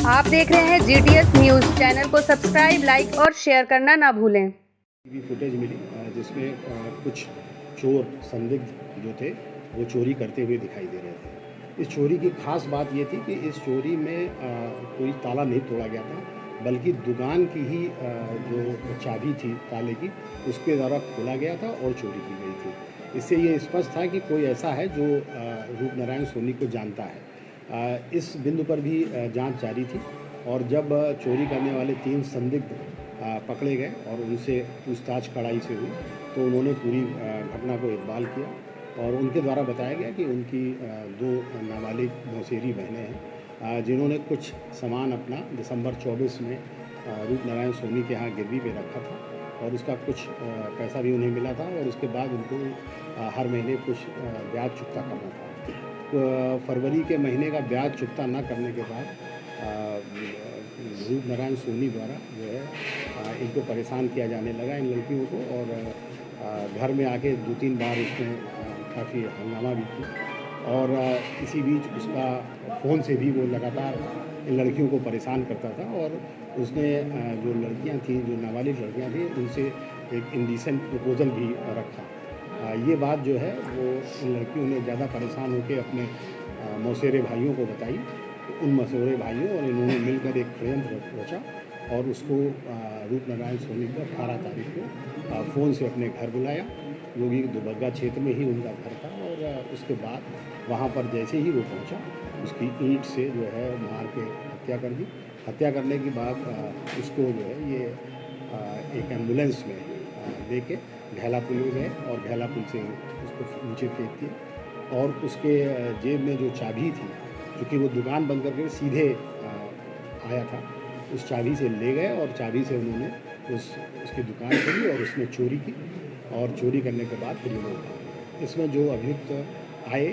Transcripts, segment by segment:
आप देख रहे हैं GTS न्यूज़। चैनल को सब्सक्राइब, लाइक और शेयर करना ना भूलें। टीवी फुटेज मिली जिसमें कुछ चोर संदिग्ध जो थे वो चोरी करते हुए दिखाई दे रहे थे। इस चोरी की खास बात ये थी कि इस चोरी में कोई ताला नहीं तोड़ा गया था, बल्कि दुकान की ही जो चाबी थी ताले की उसके द्वारा खोला गया था और चोरी की गई थी। इससे ये स्पष्ट था कि कोई ऐसा है जो रूप नारायण सोनी को जानता है। इस बिंदु पर भी जांच जारी थी और जब चोरी करने वाले 3 संदिग्ध पकड़े गए और उनसे पूछताछ कड़ाई से हुई तो उन्होंने पूरी घटना को इकबाल किया और उनके द्वारा बताया गया कि उनकी 2 नाबालिग मौसेरी बहनें हैं जिन्होंने कुछ सामान अपना दिसंबर 24 में रूप नारायण सोनी के यहाँ गिरवी पे रखा था और उसका कुछ पैसा भी उन्हें मिला था और उसके बाद उनको हर महीने कुछ ब्याज चुकता करना था। फरवरी के महीने का ब्याज चुकता न करने के बाद रूप नारायण सोनी द्वारा जो है इनको परेशान किया जाने लगा इन लड़कियों को और घर में आके 2-3 बार उसने काफ़ी हंगामा भी किया और इसी बीच उसका फ़ोन से भी वो लगातार इन लड़कियों को परेशान करता था और उसने जो लड़कियां थीं, जो नाबालिग लड़कियां थीं, उनसे एक इंडिसेंट प्रपोज़ल भी रखा। ये बात जो है वो इन लड़कियों ने ज़्यादा परेशान होकर अपने मौसेरे भाइयों को बताई। उन मौसेरे भाइयों और इन्होंने मिलकर एक षड्यंत्र रचा और उसको रूप नारायण सोनी को 18 तारीख को फ़ोन से अपने घर बुलाया, जो कि दुबग्गा क्षेत्र में ही उनका घर था और उसके बाद वहाँ पर जैसे ही वो पहुँचा उसकी ईंट से जो है मार के हत्या कर दी। हत्या करने के बाद उसको जो है ये एक एम्बुलेंस में लेके घैला पुल गए और घैला पुल से उसको नीचे फेंक दिया और उसके जेब में जो चाबी थी, क्योंकि वो दुकान बंद करके सीधे आया था, उस चाबी से ले गए और चाबी से उन्होंने उसकी दुकान खोली और उसमें चोरी की और चोरी करने के बाद फिर ये लोग भाग गए। इसमें जो अभियुक्त आए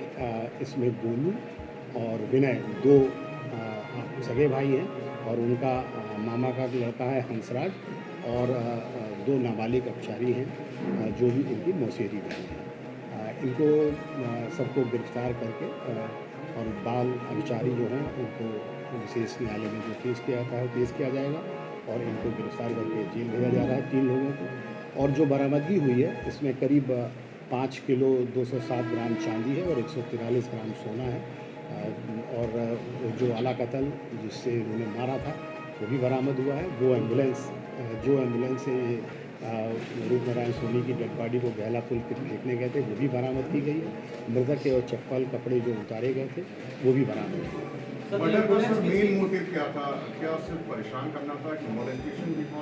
इसमें गोलू और विनय 2 सगे भाई हैं और उनका मामा का लड़का है हंसराज और 2 नाबालिग अपचारी हैं जो भी इनकी मौसेरी बहन हैं। इनको सबको गिरफ्तार करके और बाल अपचारी जो हैं उनको विशेष न्यायालय में जो पेश किया जाता है पेश किया जाएगा और इनको गिरफ्तार करके जेल भेजा जा रहा है 3 लोगों को। और जो बरामदगी हुई है इसमें करीब 5 किलो 207 ग्राम चांदी है और 143 ग्राम सोना है और जो आला कत्ल जिससे इन्होंने मारा था वो भी बरामद हुआ है। वो एम्बुलेंस जो एम्बुलेंस से रूप नारायण सोनी की डेड बॉडी को घैला पुल पे फेंकने गए थे वो भी बरामद की गई है। मृतक के और चप्पल कपड़े जो उतारे गए थे वो भी बरामद हुए। मर्डर का सर मेन मोटिव क्या था? क्या सिर्फ परेशान करना था कि मोलेस्टेशन भी था?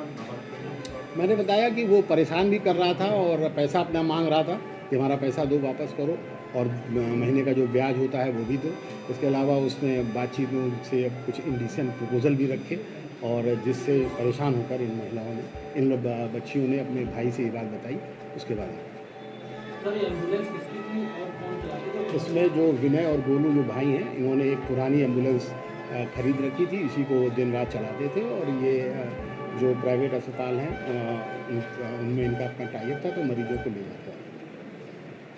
मैंने बताया कि वो परेशान भी कर रहा था और पैसा अपना मांग रहा था कि हमारा पैसा दो, वापस करो और महीने का जो ब्याज होता है वो भी दो। इसके अलावा उसने बातचीत में उनसे कुछ इंडिसेंट प्रपोजल भी रखे और जिससे परेशान होकर इन महिलाओं ने इन बच्चियों ने अपने भाई से ये बात बताई। उसके बाद सर ये एम्बुलेंस किसकी थी और कौन चलाता था? इसमें जो विनय और गोलू जो भाई हैं इन्होंने एक पुरानी एम्बुलेंस खरीद रखी थी, इसी को दिन रात चलाते थे और ये जो प्राइवेट अस्पताल हैं उनमें इनका अपना टाइप था तो मरीजों को ले जाता है।